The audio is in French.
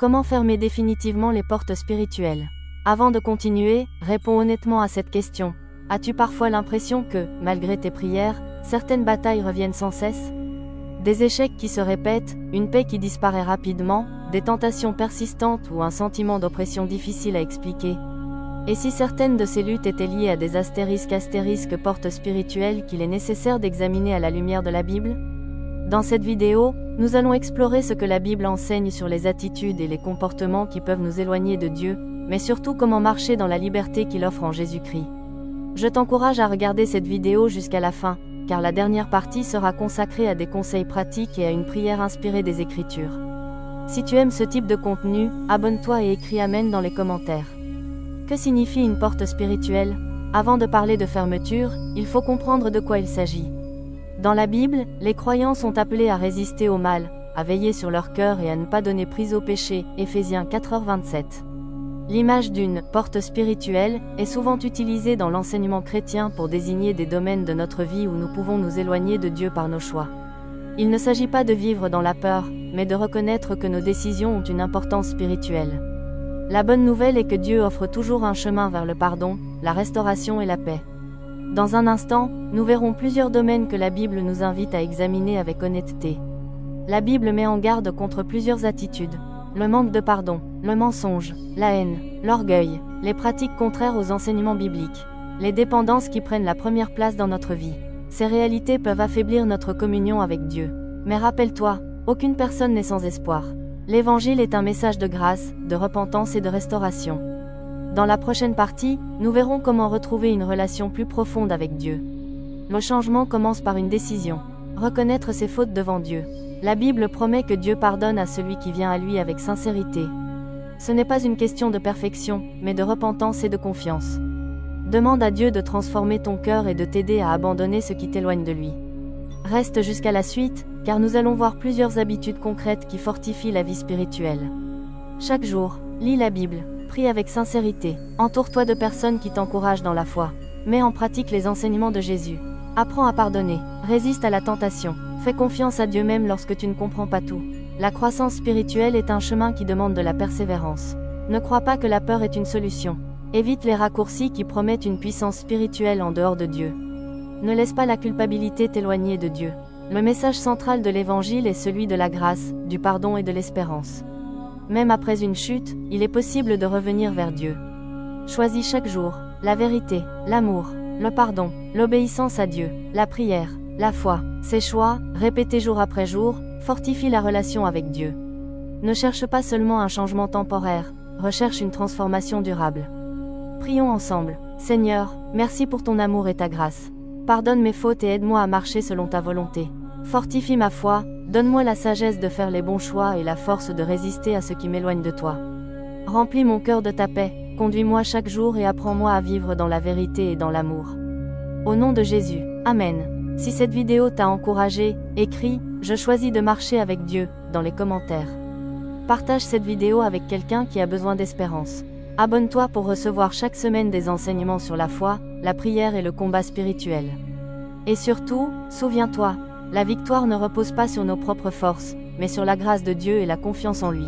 Comment fermer définitivement les portes spirituelles? Avant de continuer, réponds honnêtement à cette question. As-tu parfois l'impression que, malgré tes prières, certaines batailles reviennent sans cesse? Des échecs qui se répètent, une paix qui disparaît rapidement, des tentations persistantes ou un sentiment d'oppression difficile à expliquer? Et si certaines de ces luttes étaient liées à des astérisques portes spirituelles qu'il est nécessaire d'examiner à la lumière de la Bible? Dans cette vidéo, nous allons explorer ce que la Bible enseigne sur les attitudes et les comportements qui peuvent nous éloigner de Dieu, mais surtout comment marcher dans la liberté qu'il offre en Jésus-Christ. Je t'encourage à regarder cette vidéo jusqu'à la fin, car la dernière partie sera consacrée à des conseils pratiques et à une prière inspirée des Écritures. Si tu aimes ce type de contenu, abonne-toi et écris Amen dans les commentaires. Que signifie une porte spirituelle? Avant de parler de fermeture, il faut comprendre de quoi il s'agit. Dans la Bible, les croyants sont appelés à résister au mal, à veiller sur leur cœur et à ne pas donner prise au péché, Éphésiens 4h27. L'image d'une « porte spirituelle » est souvent utilisée dans l'enseignement chrétien pour désigner des domaines de notre vie où nous pouvons nous éloigner de Dieu par nos choix. Il ne s'agit pas de vivre dans la peur, mais de reconnaître que nos décisions ont une importance spirituelle. La bonne nouvelle est que Dieu offre toujours un chemin vers le pardon, la restauration et la paix. Dans un instant, nous verrons plusieurs domaines que la Bible nous invite à examiner avec honnêteté. La Bible met en garde contre plusieurs attitudes. Le manque de pardon, le mensonge, la haine, l'orgueil, les pratiques contraires aux enseignements bibliques, les dépendances qui prennent la première place dans notre vie. Ces réalités peuvent affaiblir notre communion avec Dieu. Mais rappelle-toi, aucune personne n'est sans espoir. L'Évangile est un message de grâce, de repentance et de restauration. Dans la prochaine partie, nous verrons comment retrouver une relation plus profonde avec Dieu. Le changement commence par une décision. Reconnaître ses fautes devant Dieu. La Bible promet que Dieu pardonne à celui qui vient à lui avec sincérité. Ce n'est pas une question de perfection, mais de repentance et de confiance. Demande à Dieu de transformer ton cœur et de t'aider à abandonner ce qui t'éloigne de lui. Reste jusqu'à la suite, car nous allons voir plusieurs habitudes concrètes qui fortifient la vie spirituelle. Chaque jour, lis la Bible, prie avec sincérité, entoure-toi de personnes qui t'encouragent dans la foi. Mets en pratique les enseignements de Jésus. Apprends à pardonner, résiste à la tentation, fais confiance à Dieu même lorsque tu ne comprends pas tout. La croissance spirituelle est un chemin qui demande de la persévérance. Ne crois pas que la peur est une solution. Évite les raccourcis qui promettent une puissance spirituelle en dehors de Dieu. Ne laisse pas la culpabilité t'éloigner de Dieu. Le message central de l'Évangile est celui de la grâce, du pardon et de l'espérance. Même après une chute, il est possible de revenir vers Dieu. Choisis chaque jour la vérité, l'amour, le pardon, l'obéissance à Dieu, la prière, la foi. Ces choix, répétés jour après jour, fortifient la relation avec Dieu. Ne cherche pas seulement un changement temporaire, recherche une transformation durable. Prions ensemble. Seigneur, merci pour ton amour et ta grâce. Pardonne mes fautes et aide-moi à marcher selon ta volonté. Fortifie ma foi, donne-moi la sagesse de faire les bons choix et la force de résister à ce qui m'éloigne de toi. Remplis mon cœur de ta paix, conduis-moi chaque jour et apprends-moi à vivre dans la vérité et dans l'amour. Au nom de Jésus, Amen. Si cette vidéo t'a encouragé, écris « Je choisis de marcher avec Dieu » dans les commentaires. Partage cette vidéo avec quelqu'un qui a besoin d'espérance. Abonne-toi pour recevoir chaque semaine des enseignements sur la foi, la prière et le combat spirituel. Et surtout, souviens-toi, la victoire ne repose pas sur nos propres forces, mais sur la grâce de Dieu et la confiance en lui.